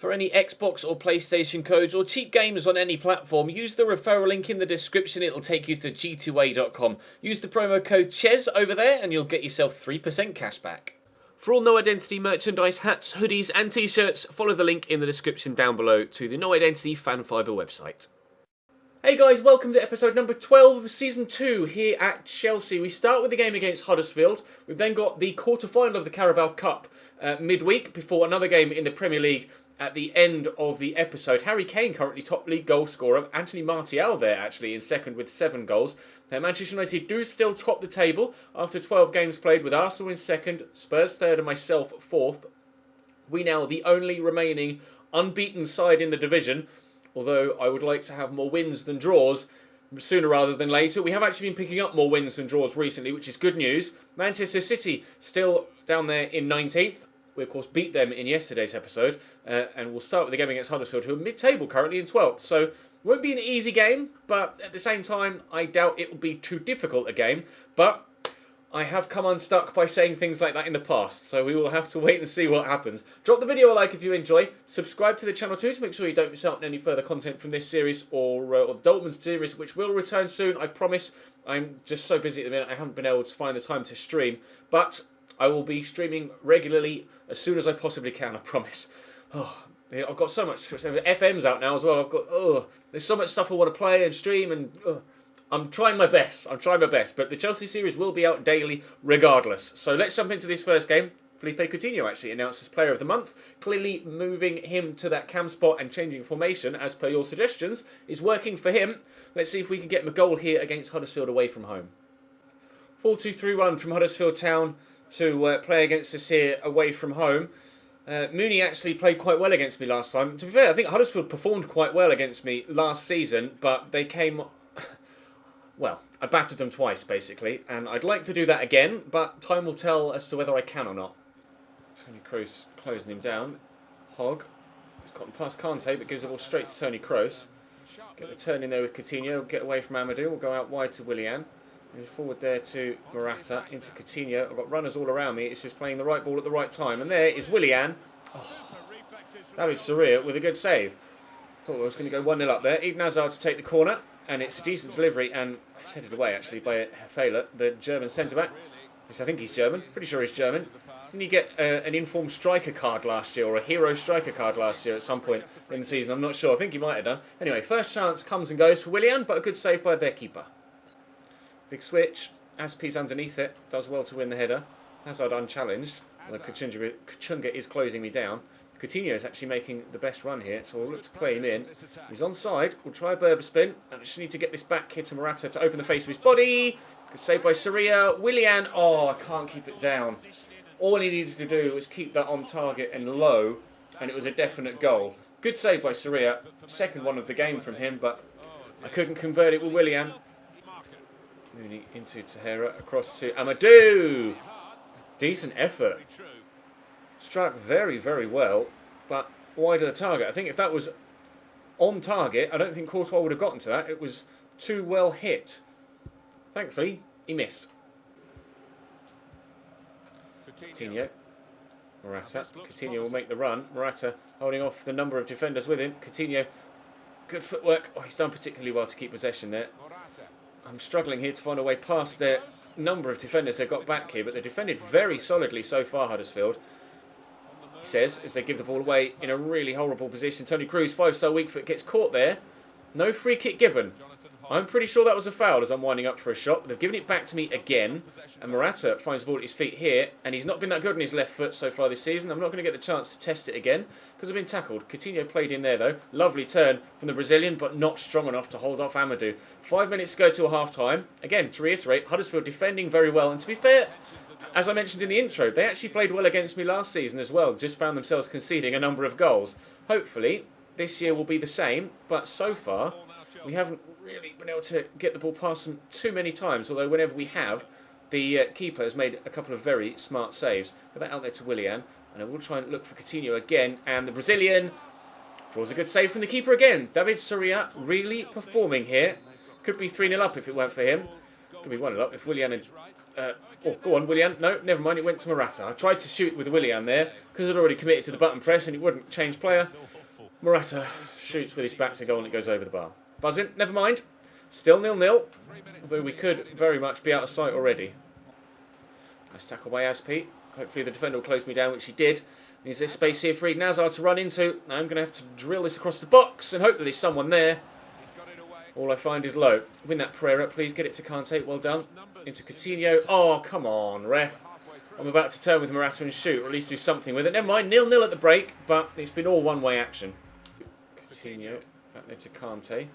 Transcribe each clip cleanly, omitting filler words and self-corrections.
For any Xbox or PlayStation codes or cheap games on any platform, use the referral link in the description. It'll take you to g2a.com. Use the promo code CHES over there and you'll get yourself 3% cash back. For all No Identity merchandise, hats, hoodies and t-shirts, follow the link in the description down below to the No Identity Fan Fibre website. Hey guys, welcome to episode number 12 of Season 2 here at Chelsea. We start with the game against Huddersfield. We've then got the quarter-final of the Carabao Cup midweek before another game in the Premier League at the end of the episode. Harry Kane currently top league goal scorer. Anthony Martial there actually in second with 7 goals. Manchester United do still top the table after 12 games played, with Arsenal in second, Spurs third and myself fourth. We now the only remaining unbeaten side in the division, although I would like to have more wins than draws sooner rather than later. We have actually been picking up more wins than draws recently, which is good news. Manchester City still down there in 19th. We, of course, beat them in yesterday's episode. And we'll start with the game against Huddersfield, who are mid-table currently in 12th. So, it won't be an easy game, but at the same time, I doubt it will be too difficult a game. But I have come unstuck by saying things like that in the past, so we will have to wait and see what happens. Drop the video a like if you enjoy. Subscribe to the channel too to make sure you don't miss out on any further content from this series or the Dortmund series, which will return soon, I promise. I'm just so busy at the minute, I haven't been able to find the time to stream. But I will be streaming regularly as soon as I possibly can, I promise. Oh, I've got so much. FM's out now as well. There's so much stuff I want to play and stream, and I'm trying my best. But the Chelsea series will be out daily regardless. So let's jump into this first game. Felipe Coutinho actually announced as Player of the Month. Clearly moving him to that cam spot and changing formation, as per your suggestions, is working for him. Let's see if we can get him a goal here against Huddersfield away from home. 4-2-3-1 from Huddersfield Town to play against us here away from home. Mooney actually played quite well against me last time. To be fair, I think Huddersfield performed quite well against me last season, but they came... Well, I battered them twice, basically, and I'd like to do that again, but time will tell as to whether I can or not. Tony Kroos closing him down. Hogg. It's gotten past Kante, but gives the ball straight to Tony Kroos. Get the turn in there with Coutinho, get away from Amadou, we'll go out wide to Willian. Move forward there to Morata, into Coutinho. I've got runners all around me, it's just playing the right ball at the right time. And there is Willian. Oh, David Surreal with a good save. Thought I was going to go 1-0 up there. Eden Hazard to take the corner, and it's a decent delivery, and it's headed away actually by Hefela, the German centre-back. Yes, I think he's German, pretty sure he's German. Didn't he get an informed striker card last year, or a hero striker card last year at some point in the season? I'm not sure, I think he might have done. Anyway, first chance comes and goes for Willian, but a good save by their keeper. Big switch, Aspie's underneath it, does well to win the header. Hazard unchallenged, although Kachunga is closing me down. Coutinho is actually making the best run here, so we'll look to play him in. He's onside, we'll try a Blurb spin, and I just need to get this back here to Morata to open the face of his body. Good save by Surreal. Willian, oh, I can't keep it down. All he needed to do was keep that on target and low, and it was a definite goal. Good save by Surreal. Second one of the game from him, but I couldn't convert it with Willian. Mooney into Tahira, across to Amadou. Decent effort. Struck very, very well, but wide of the target. I think if that was on target, I don't think Courtois would have gotten to that. It was too well hit. Thankfully, he missed. Coutinho. Morata. Coutinho will make the run. Morata holding off the number of defenders with him. Coutinho, good footwork. Oh, he's done particularly well to keep possession there. I'm struggling here to find a way past their number of defenders they've got back here, but they've defended very solidly so far, Huddersfield. He says, as they give the ball away in a really horrible position. Tony Kroos, 5-star weak foot, gets caught there. No free kick given. I'm pretty sure that was a foul as I'm winding up for a shot. They've given it back to me again. And Morata finds the ball at his feet here. And he's not been that good on his left foot so far this season. I'm not going to get the chance to test it again because I've been tackled. Coutinho played in there though. Lovely turn from the Brazilian, but not strong enough to hold off Amadou. 5 minutes to go to a half-time. Again, to reiterate, Huddersfield defending very well. And to be fair, as I mentioned in the intro, they actually played well against me last season as well. Just found themselves conceding a number of goals. Hopefully, this year will be the same. But so far, we haven't really been able to get the ball past them too many times. Although whenever we have, the keeper has made a couple of very smart saves. Put that out there to Willian. And I will try and look for Coutinho again. And the Brazilian draws a good save from the keeper again. David Surreal really performing here. Could be 3-0 up if it weren't for him. Could be 1-0 up if Willian had Oh, go on, Willian. No, never mind. It went to Morata. I tried to shoot with Willian there because I'd already committed to the button press and it wouldn't change player. Morata shoots with his back to goal and it goes over the bar. Buzzing. Never mind. Still 0-0. Although we could very much be out of sight already. Nice tackle by Aspi. Hopefully the defender will close me down, which he did. Is there space here for Eden Hazard to run into? I'm going to have to drill this across the box and hope that there's someone there. All I find is low. Win that Pereira, please. Get it to Kante. Well done. Into Coutinho. Oh, come on, ref. I'm about to turn with Morata and shoot, or at least do something with it. Never mind. 0-0 at the break, but it's been all one-way action. Coutinho. Back there to Kante.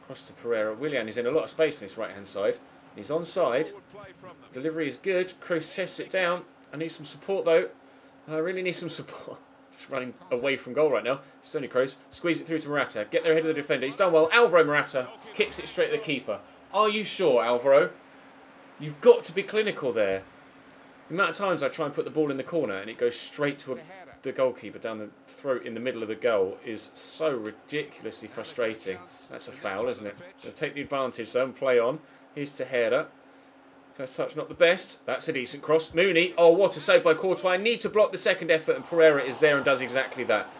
Across to Pereira. Willian is in a lot of space on this right-hand side. He's onside. Delivery is good. Kroos chests it down. I need some support, though. I really need some support. Just running away from goal right now. It's only Kroos. Squeeze it through to Morata. Get there ahead of the defender. He's done well. Alvaro Morata kicks it straight at the keeper. Are you sure, Alvaro? You've got to be clinical there. The amount of times I try and put the ball in the corner and it goes straight to the goalkeeper down the throat in the middle of the goal is so ridiculously frustrating. That's a foul, isn't it? They'll take the advantage though and play on. Here's Tejera. First touch not the best. That's a decent cross. Mooney. Oh, what a save by Courtois. I need to block the second effort and Pereira is there and does exactly that.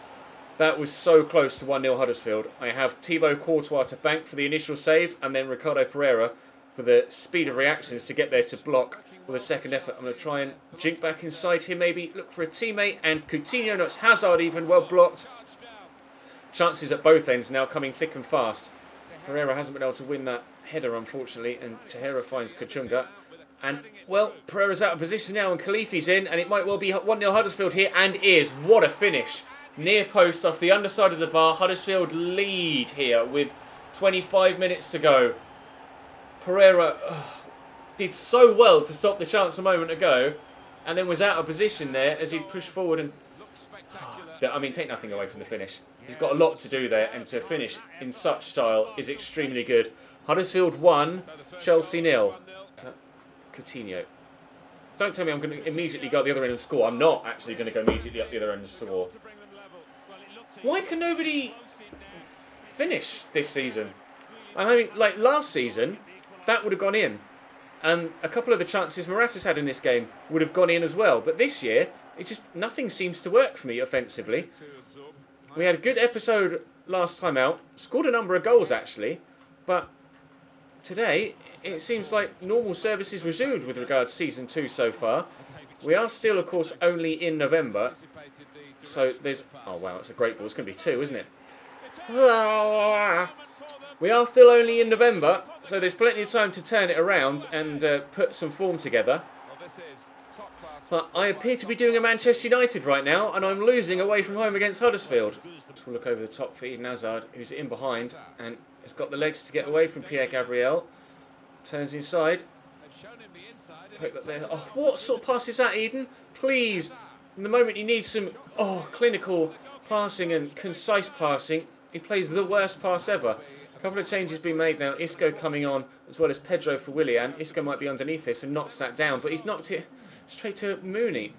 That was so close to 1-0 Huddersfield. I have Thibaut Courtois to thank for the initial save and then Ricardo Pereira for the speed of reactions to get there to block for the second effort. I'm going to try and jink back inside here maybe. Look for a teammate and Coutinho, not Hazard even, well blocked. Chances at both ends now coming thick and fast. Pereira hasn't been able to win that header unfortunately and Tejera finds Kachunga. And, well, Pereira's out of position now and Khalifi's in and it might well be 1-0 Huddersfield here and is. What a finish. Near post off the underside of the bar. Huddersfield lead here with 25 minutes to go. Pereira did so well to stop the chance a moment ago and then was out of position there as he pushed forward and... I mean, take nothing away from the finish. He's got a lot to do there and to finish in such style is extremely good. Huddersfield 1, Chelsea 0. Coutinho. Don't tell me I'm going to immediately go up the other end and score. I'm not actually going to go immediately up the other end and score. Why can nobody finish this season? I mean, like last season, that would have gone in. And a couple of the chances Morata's had in this game would have gone in as well. But this year, it just nothing seems to work for me offensively. We had a good episode last time out. Scored a number of goals actually. But today, it seems like normal services resumed with regard to Season 2 so far. We are still, of course, only in November. So there's... Oh, wow, it's a great ball. It's going to be 2, isn't it? We are still only in November, so there's plenty of time to turn it around and put some form together. But I appear to be doing a Manchester United right now, and I'm losing away from home against Huddersfield. We'll look over the top for Eden Hazard, who's in behind, and has got the legs to get away from Pierre Gabriel. Turns inside. Oh, what sort of pass is that, Eden? Please. In the moment you need some clinical passing and concise passing, he plays the worst pass ever. A couple of changes being made now. Isco coming on, as well as Pedro for Willian. Isco might be underneath this and knocks that down, but he's knocked it straight to Mooney.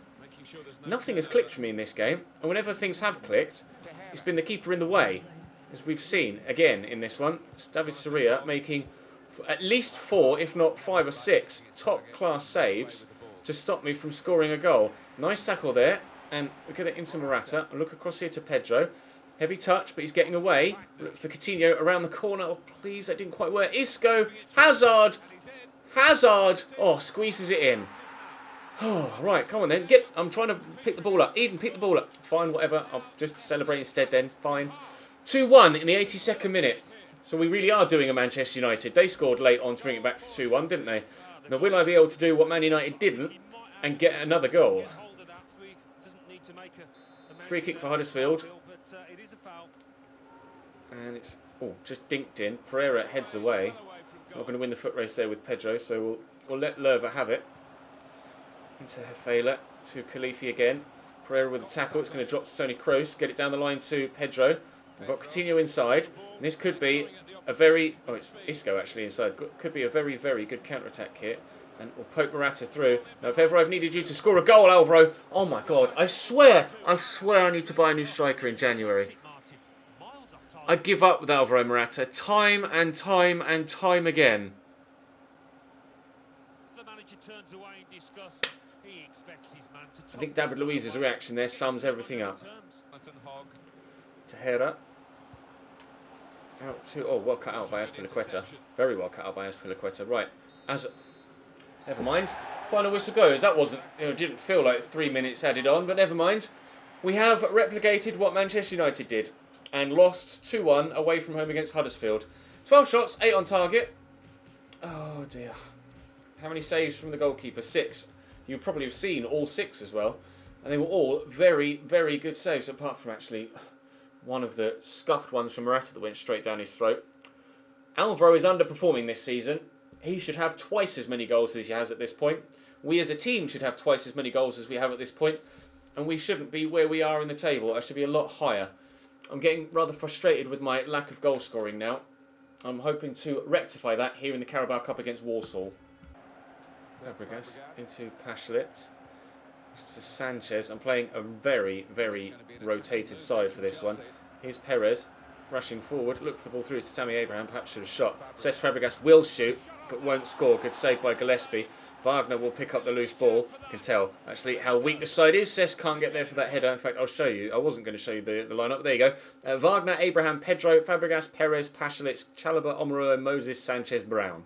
Nothing has clicked for me in this game, and whenever things have clicked, it's been the keeper in the way. As we've seen, again, in this one, David Soria making at least 4, if not 5 or 6, top-class saves to stop me from scoring a goal. Nice tackle there, and we get it into Morata. I look across here to Pedro. Heavy touch, but he's getting away. Look for Coutinho around the corner. Oh, please, that didn't quite work. Isco, Hazard, oh, squeezes it in. Oh, right, come on then. I'm trying to pick the ball up. Eden, pick the ball up. Fine, whatever. I'll just celebrate instead then. Fine. 2-1 in the 82nd minute. So we really are doing a Manchester United. They scored late on to bring it back to 2-1, didn't they? Now, will I be able to do what Man United didn't and get another goal? Free kick for Huddersfield. And it's just dinked in. Pereira heads away. Not going to win the foot race there with Pedro, so we'll let Lerva have it. Into Hefela, to Khalifi again. Pereira with the tackle. It's going to drop to Toni Kroos. Get it down the line to Pedro. We've got Coutinho inside. And this could be a very... Oh, it's Isco actually inside. Could be a very, very good counter-attack here. And we'll poke Morata through. Now, if ever I've needed you to score a goal, Alvaro... Oh, my God. I swear I need to buy a new striker in January. I give up with Alvaro Morata time and time and time again. I think David Luiz's reaction there sums everything up. Tahira. Out to... Oh, well cut out by Azpilicueta. Very well cut out by Azpilicueta. Right. Never mind. Final whistle goes. That wasn't... didn't feel like 3 minutes added on, but never mind. We have replicated what Manchester United did and lost 2-1 away from home against Huddersfield. 12 shots, 8 on target. Oh, dear. How many saves from the goalkeeper? 6. You probably have seen all 6 as well. And they were all very, very good saves, apart from actually one of the scuffed ones from Morata that went straight down his throat. Alvaro is underperforming this season. He should have twice as many goals as he has at this point. We as a team should have twice as many goals as we have at this point. And we shouldn't be where we are in the table. I should be a lot higher. I'm getting rather frustrated with my lack of goal scoring now. I'm hoping to rectify that here in the Carabao Cup against Walsall. Fabregas into Pashlitz. To Sanchez. I'm playing a very, very rotated side for this one. Here's Perez rushing forward. Look for the ball through to Tammy Abraham. Perhaps should have shot. Cesc Fabregas will shoot, but won't score. Good save by Gillespie. Wagner will pick up the loose ball. You can tell actually how weak the side is. Cesc can't get there for that header. In fact, I'll show you. I wasn't going to show you the lineup. There you go. Wagner, Abraham, Pedro, Fabregas, Perez, Pashlitz, Chalobah, Omaru, Moses, Sanchez, Brown.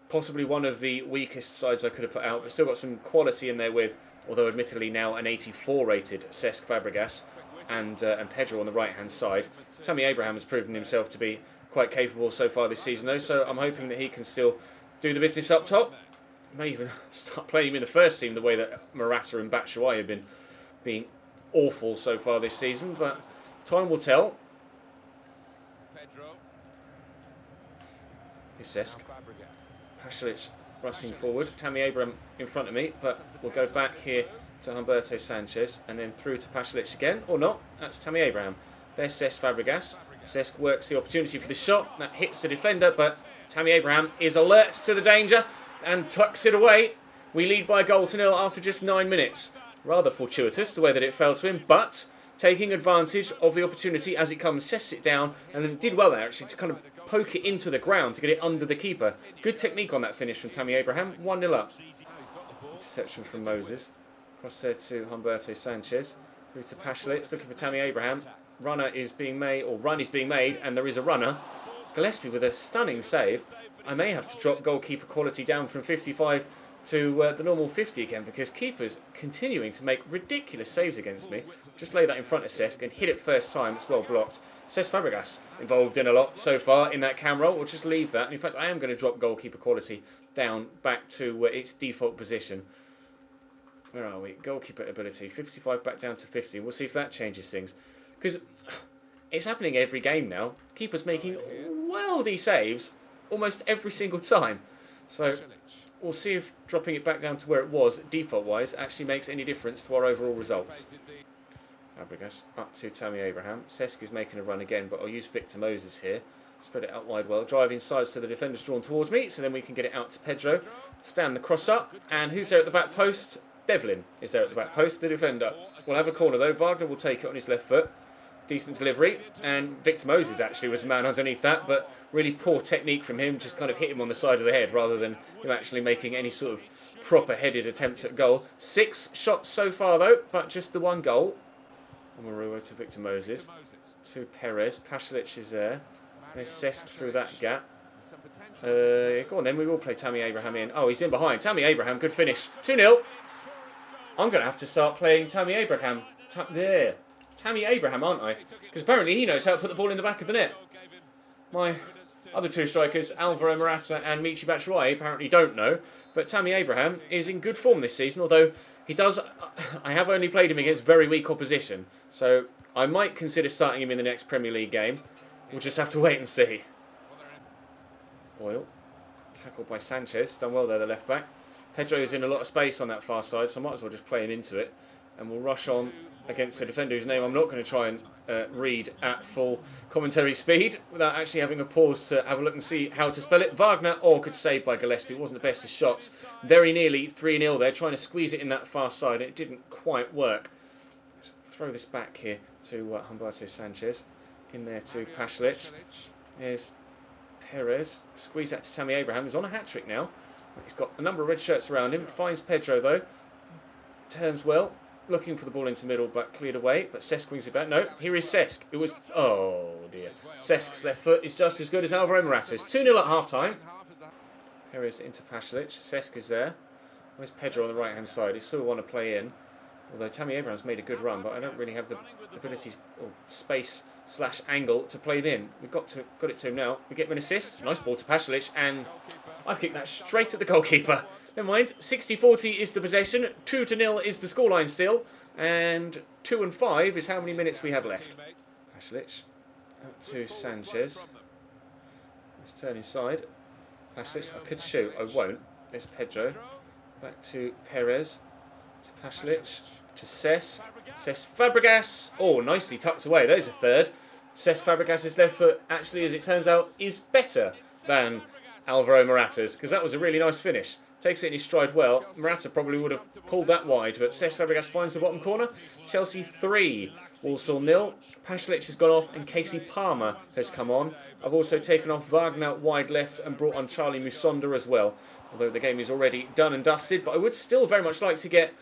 Possibly one of the weakest sides I could have put out, but still got some quality in there with, although admittedly now an 84 rated Cesc Fabregas and Pedro on the right hand side. Tammy Abraham has proven himself to be quite capable so far this season though, so I'm hoping that he can still do the business up top. May even start playing him in the first team the way that Morata and Batshuayi have been being awful so far this season, but time will tell. Here's Cesc. Pashlitz rushing forward. Tammy Abraham in front of me, but we'll go back here to Humberto Sanchez and then through to Pashlitz again, or not. That's Tammy Abraham. There's Cesc Fabregas. Cesc works the opportunity for the shot. That hits the defender, but Tammy Abraham is alert to the danger and tucks it away. We lead by a goal to 0 after just 9 minutes. Rather fortuitous the way that it fell to him, but taking advantage of the opportunity as it comes, chests it down and then did well there actually to kind of poke it into the ground to get it under the keeper. Good technique on that finish from Tammy Abraham. 1-0 up. Interception from Moses. Cross there to Humberto Sanchez. Through to Pashlitz, looking for Tammy Abraham. Run is being made, and there is a runner. Gillespie with a stunning save. I may have to drop goalkeeper quality down from 55 to the normal 50 again, because keepers continuing to make ridiculous saves against me. Just lay that in front of Cesc and hit it first time. It's well blocked. Cesc Fabregas involved in a lot so far in that cam roll. We'll just leave that. And in fact, I am going to drop goalkeeper quality down back to its default position. Where are we? Goalkeeper ability. 55 back down to 50. We'll see if that changes things. Because it's happening every game now. Keepers making worldy saves almost every single time. So we'll see if dropping it back down to where it was, default-wise, actually makes any difference to our overall results. Fabregas up to Tammy Abraham. Cesc is making a run again, but I'll use Victor Moses here. Spread it out wide well. Driving sides so the defender's drawn towards me, so then we can get it out to Pedro. Stand the cross up, and who's there at the back post? Devlin is there at the back post, the defender. We'll have a corner though. Wagner will take it on his left foot. Decent delivery, and Victor Moses actually was the man underneath that, but really poor technique from him. Just kind of hit him on the side of the head rather than him actually making any sort of proper headed attempt at goal. 6 shots so far though, but just the 1 goal. Omaru to Victor Moses. To Perez. Pashlitz is there. There's Cesc through that gap. Go on then, we will play Tammy Abraham in. Oh, he's in behind. Tammy Abraham, good finish. 2-0. I'm going to have to start playing Tammy Abraham. There. Tammy Abraham, aren't I? Because apparently he knows how to put the ball in the back of the net. My other 2 strikers, Alvaro Morata and Michy Batshuayi, apparently don't know. But Tammy Abraham is in good form this season, although he does... I have only played him against very weak opposition. So I might consider starting him in the next Premier League game. We'll just have to wait and see. Boyle. Tackled by Sanchez. Done well there, the left back. Pedro's in a lot of space on that far side, so I might as well just play him into it. And we'll rush on against a defender whose name I'm not going to try and read at full commentary speed without actually having a pause to have a look and see how to spell it. Wagner, good save by Gillespie. It wasn't the best of shots. Very nearly 3-0 there, trying to squeeze it in that far side. It didn't quite work. Let's throw this back here to Humberto Sanchez. In there to Pashlitz. There's Perez. Squeeze that to Tammy Abraham, who's on a hat-trick now. He's got a number of red shirts around him. Finds Pedro though. turns well. Looking for the ball into the middle, but cleared away. But Cesc wings it back. No, here is Cesc. It was... Oh, dear. Cesk's left foot is just as good as Alvaro Morata's. 2-0 at half-time. Perez into Pasalic. Cesc is there. Where's Pedro on the right-hand side? He still want to play in. Although Tammy Abraham's made a good run, but I don't really have the ability or space / angle to play it in. We've got it to him now. We get him an assist. Nice ball to Pasalic, and I've kicked that straight at the goalkeeper. Never mind. 60-40 is the possession. 2-0 is the scoreline still, and 2 and 5 is how many minutes we have left. Pasalic out to Sanchez. Let's turn inside. Pasalic, I could shoot. I won't. There's Pedro. Back to Perez. To Pasalic. To Cesc. Cesc Fabregas. Oh, nicely tucked away. There's a third. Cesc Fabregas' left foot, actually, as it turns out, is better than Alvaro Morata's, because that was a really nice finish. Takes it in his stride well. Morata probably would have pulled that wide, but Cesc Fabregas finds the bottom corner. Chelsea 3, Walsall 0. Pasalic has gone off and Casey Palmer has come on. I've also taken off Wagner wide left and brought on Charlie Musonda as well, although the game is already done and dusted. But I would still very much like to get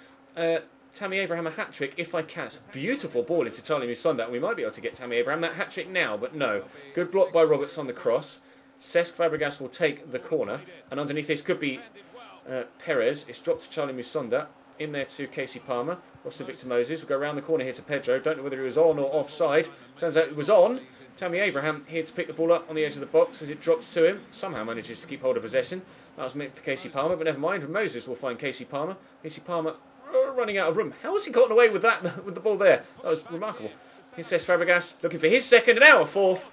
Tammy Abraham a hat-trick if I can. It's a beautiful ball into Charlie Musonda, and we might be able to get Tammy Abraham that hat-trick now, but no. Good block by Roberts on the cross. Cesc Fabregas will take the corner, and underneath this could be Perez. It's dropped to Charlie Musonda. In there to Casey Palmer. Across to Victor Moses. We'll go around the corner here to Pedro. Don't know whether he was on or offside. Turns out it was on. Tammy Abraham here to pick the ball up on the edge of the box as it drops to him. Somehow manages to keep hold of possession. That was meant for Casey Palmer, but never mind. Moses will find Casey Palmer. Casey Palmer running out of room. How has he gotten away with that, with the ball there? That was remarkable. Here's Cesc Fabregas looking for his second and now a fourth.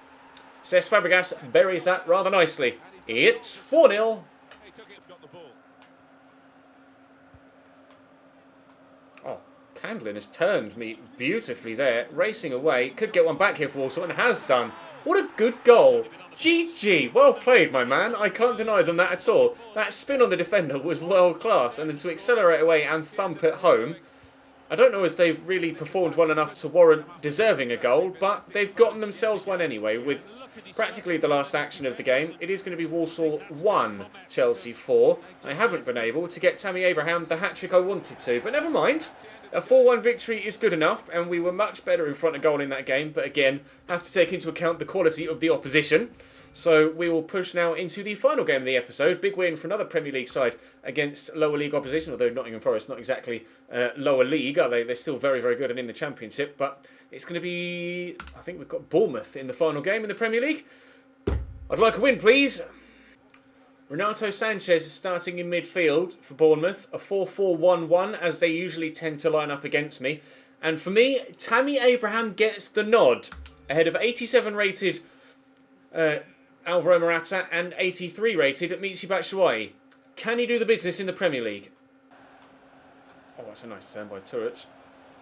Cesc Fabregas buries that rather nicely. It's 4-0. Oh, Candlin has turned me beautifully there. Racing away. Could get one back here for Walsall and has done. What a good goal. GG. Well played, my man. I can't deny them that at all. That spin on the defender was world class. And then to accelerate away and thump it home. I don't know if they've really performed well enough to warrant deserving a goal, but they've gotten themselves one anyway with practically the last action of the game. It is going to be Walsall 1, Chelsea 4. I haven't been able to get Tammy Abraham the hat-trick I wanted to, but never mind. A 4-1 victory is good enough, and we were much better in front of goal in that game, but again, have to take into account the quality of the opposition. So we will push now into the final game of the episode. Big win for another Premier League side against lower league opposition, although Nottingham Forest not exactly lower league, are they? They're still very, very good and in the Championship, but it's going to be, I think we've got Bournemouth in the final game in the Premier League. I'd like a win, please. Renato Sanchez is starting in midfield for Bournemouth, a 4-4-1-1, as they usually tend to line up against me. And for me, Tammy Abraham gets the nod, ahead of 87 rated Alvaro Morata and 83 rated at Michy Batshuayi. Can he do the business in the Premier League? Oh, that's a nice turn by Turret.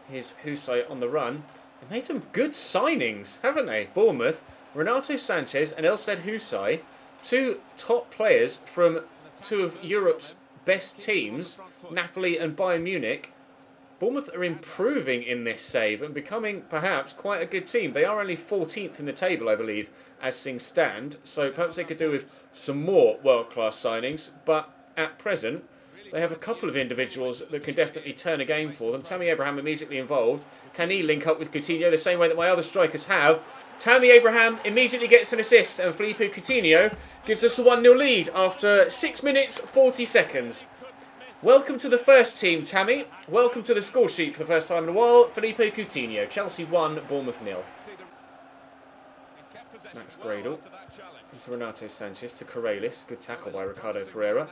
Here's Husay on the run. They've made some good signings, haven't they? Bournemouth, Renato Sanchez and Elsed Husay, two top players from two of Europe's best teams, Napoli and Bayern Munich. Bournemouth are improving in this save and becoming perhaps quite a good team. They are only 14th in the table, I believe, as things stand. So perhaps they could do with some more world-class signings. But at present, they have a couple of individuals that can definitely turn a game for them. Tammy Abraham immediately involved. Can he link up with Coutinho the same way that my other strikers have? Tammy Abraham immediately gets an assist and Felipe Coutinho gives us a 1-0 lead after 6 minutes 40 seconds. Welcome to the first team, Tammy. Welcome to the score sheet for the first time in a while. Felipe Coutinho, Chelsea 1, Bournemouth 0. Max Gradle into Renato Sanchez to Corrales. Good tackle by Ricardo Pereira.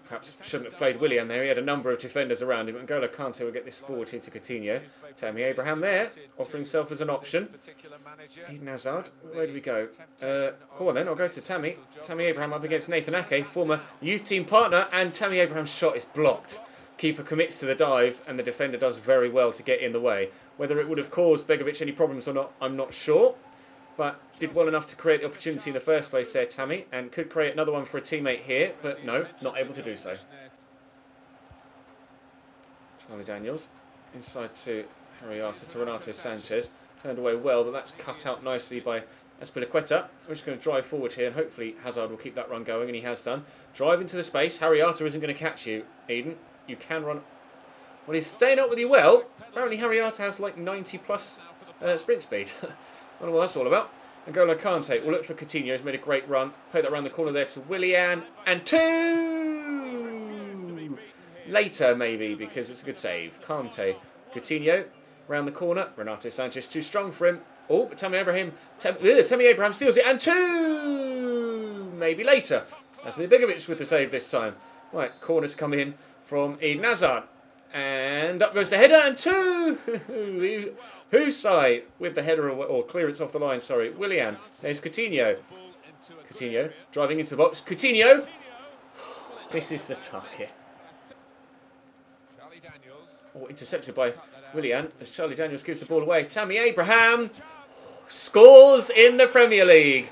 Perhaps shouldn't have played Willian there. He had a number of defenders around him. N'Golo Kante will get this forward here to Coutinho. Tammy Abraham there, offering himself as an option. Eden Hazard, where do we go? Go on then, I'll go to Tammy. Tammy Abraham up against Nathan Ake, former youth team partner, and Tammy Abraham's shot is blocked. Keeper commits to the dive, and the defender does very well to get in the way. Whether it would have caused Begovic any problems or not, I'm not sure. But did well enough to create the opportunity in the first place there, Tammy, and could create another one for a teammate here, but no, not able to do so. Charlie Daniels, inside to Harriata, to Renato Sanchez. Turned away well, but that's cut out nicely by Azpilicueta. We're just going to drive forward here, and hopefully Hazard will keep that run going, and he has done. Drive into the space. Harriata isn't going to catch you, Eden. You can run Well, he's staying up with you well. Apparently Harry Arter has like 90 plus sprint speed. I don't know what that's all about. N'Golo Kante will look for Coutinho. He's made a great run. Play that around the corner there to Willian. And 2! Later, maybe, because it's a good save. Kante. Coutinho. Round the corner. Renato Sanchez too strong for him. Oh, but Tammy Abraham steals it. And 2! Maybe later. That's Begovic with the save this time. Right, corners come in from Eden Hazard. And up goes the header, and 2! Whose side with the header or clearance off the line, sorry. Willian. There's Coutinho. Coutinho driving into the box. Coutinho! This is the target. Oh, intercepted by Willian as Charlie Daniels gives the ball away. Tammy Abraham scores in the Premier League.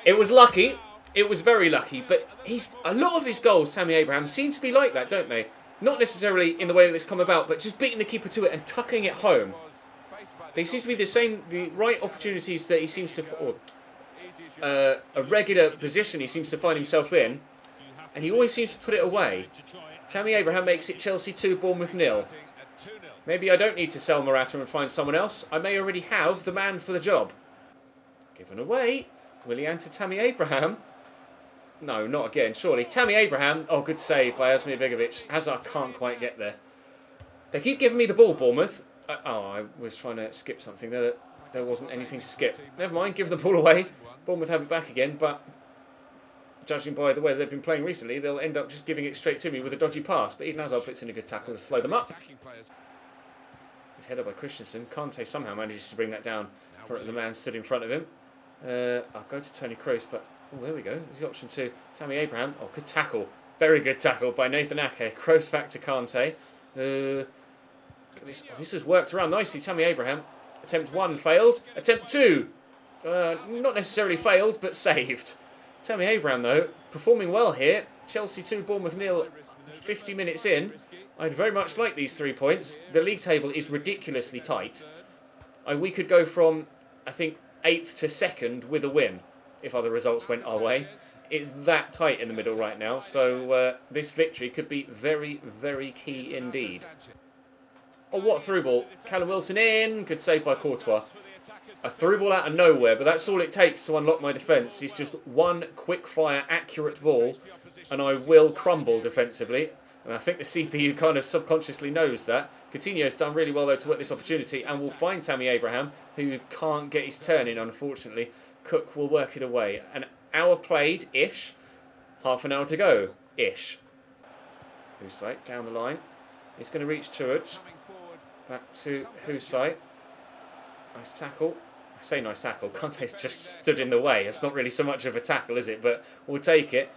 It was lucky. It was very lucky, but a lot of his goals, Tammy Abraham, seem to be like that, don't they? Not necessarily in the way that it's come about, but just beating the keeper to it and tucking it home. They seem to be the right opportunities that he seems to, a regular position he seems to find himself in, and he always seems to put it away. Tammy Abraham makes it Chelsea 2, Bournemouth 0. Maybe I don't need to sell Morata and find someone else. I may already have the man for the job. Given away. Willian to Tammy Abraham. No, not again, surely. Tammy Abraham. Oh, good save by Asmir Begovic. Hazard can't quite get there. They keep giving me the ball, Bournemouth. I was trying to skip something. There wasn't anything to skip. Never mind, give the ball away. Bournemouth have it back again, but judging by the way they've been playing recently, they'll end up just giving it straight to me with a dodgy pass. But Eden Hazard puts in a good tackle to slow them up. Good header by Christensen. Kante somehow manages to bring that down. The man stood in front of him. I'll go to Tony Kroos, but oh, there we go. There's the option to Tammy Abraham. Oh, good tackle. Very good tackle by Nathan Ake. Kroos back to Kante. This has worked around nicely. Tammy Abraham. Attempt 1 failed. Attempt 2. Not necessarily failed, but saved. Tammy Abraham, though, performing well here. Chelsea 2, Bournemouth 0, 50 minutes in. I'd very much like these 3 points. The league table is ridiculously tight. We could go from, I think, 8th to 2nd with a win if other results went our way. It's that tight in the middle right now, so this victory could be very, very key indeed. Oh, what a through ball. Callum Wilson in. Good save by Courtois. A through ball out of nowhere, but that's all it takes to unlock my defence. It's just one quick-fire, accurate ball, and I will crumble defensively. And I think the CPU kind of subconsciously knows that. Coutinho's done really well, though, to work this opportunity, and will find Tammy Abraham, who can't get his turn in, unfortunately. Cook will work it away. An hour played-ish. Half an hour to go-ish. Husay down the line. He's going to reach Turret. Back to Husay. Nice tackle. I say nice tackle. Kante's just stood in the way. It's not really so much of a tackle, is it? But we'll take it.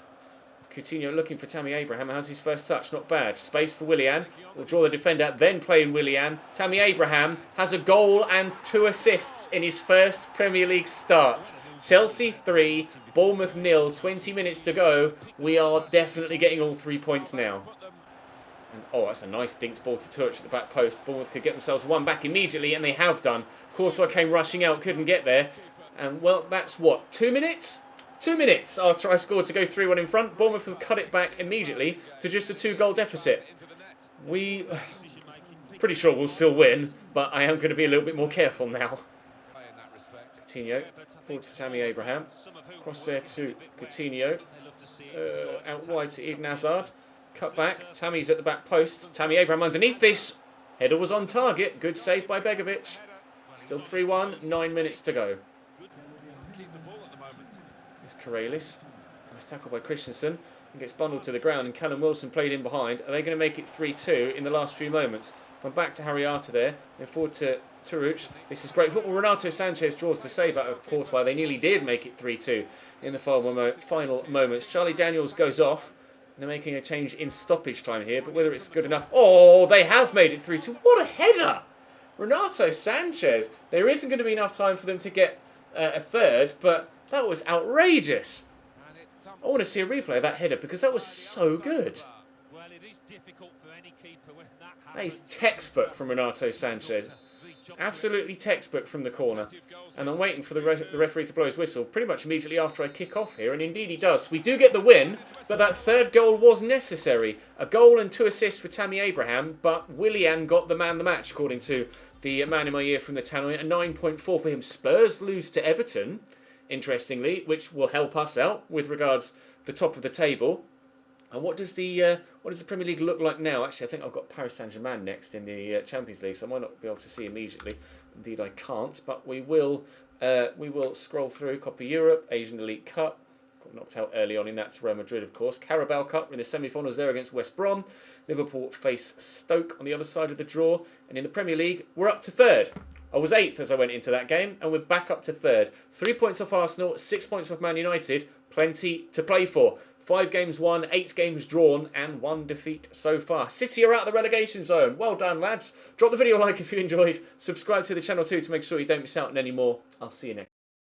Coutinho looking for Tammy Abraham. Has his first touch. Not bad. Space for Willian. We'll draw the defender. Then play in Willian. Tammy Abraham has a goal and 2 assists in his first Premier League start. Chelsea 3, Bournemouth 0. 20 minutes to go. We are definitely getting all 3 points now. And, oh, that's a nice dinked ball to touch at the back post. Bournemouth could get themselves one back immediately, and they have done. Courtois came rushing out, couldn't get there. And, well, that's what, 2 minutes? 2 minutes after I scored to go 3-1 in front. Bournemouth have cut it back immediately to just a 2-goal deficit. Pretty sure we'll still win, but I am going to be a little bit more careful now. Coutinho, forward to Tammy Abraham. Cross there to Coutinho. Out wide to Eden Hazard. Cut back. Tammy's at the back post. Tammy Abraham underneath this. Header was on target. Good save by Begovic. Still 3-1. 9 minutes to go. There's Corrales. Nice tackle by Christensen. He gets bundled to the ground, and Callum Wilson played in behind. Are they going to make it 3-2 in the last few moments? Gone back to Harry Arter there. Then forward to Turuch. This is great football. Renato Sanchez draws the save out of Courtois. They nearly did make it 3-2 in the final moments. Charlie Daniels goes off. They're making a change in stoppage time here, but whether it's good enough... Oh, they have made it 3-2. What a header! Renato Sanchez. There isn't going to be enough time for them to get a third, but that was outrageous. I want to see a replay of that header because that was so good. That is textbook from Renato Sanchez. Absolutely textbook from the corner. And I'm waiting for the referee to blow his whistle pretty much immediately after I kick off here. And indeed he does. We do get the win, but that third goal was necessary. A goal and 2 assists for Tammy Abraham, but Willian got the man of the match, according to the man in my ear from the Tannoy. A 9.4 for him. Spurs lose to Everton, interestingly, which will help us out with regards to the top of the table. And what does the Premier League look like now? Actually, I think I've got Paris Saint-Germain next in the Champions League, so I might not be able to see immediately. Indeed, I can't. But we will scroll through. Copa Europe, Asian Elite Cup. Got knocked out early on in that to Real Madrid, of course. Carabao Cup, we're in the semi-finals there against West Brom. Liverpool face Stoke on the other side of the draw. And in the Premier League, we're up to third. I was 8th as I went into that game, and we're back up to third. 3 points off Arsenal, 6 points off Man United. Plenty to play for. 5 games won, 8 games drawn, and 1 defeat so far. City are out of the relegation zone. Well done, lads. Drop the video a like if you enjoyed. Subscribe to the channel too to make sure you don't miss out on any more. I'll see you next.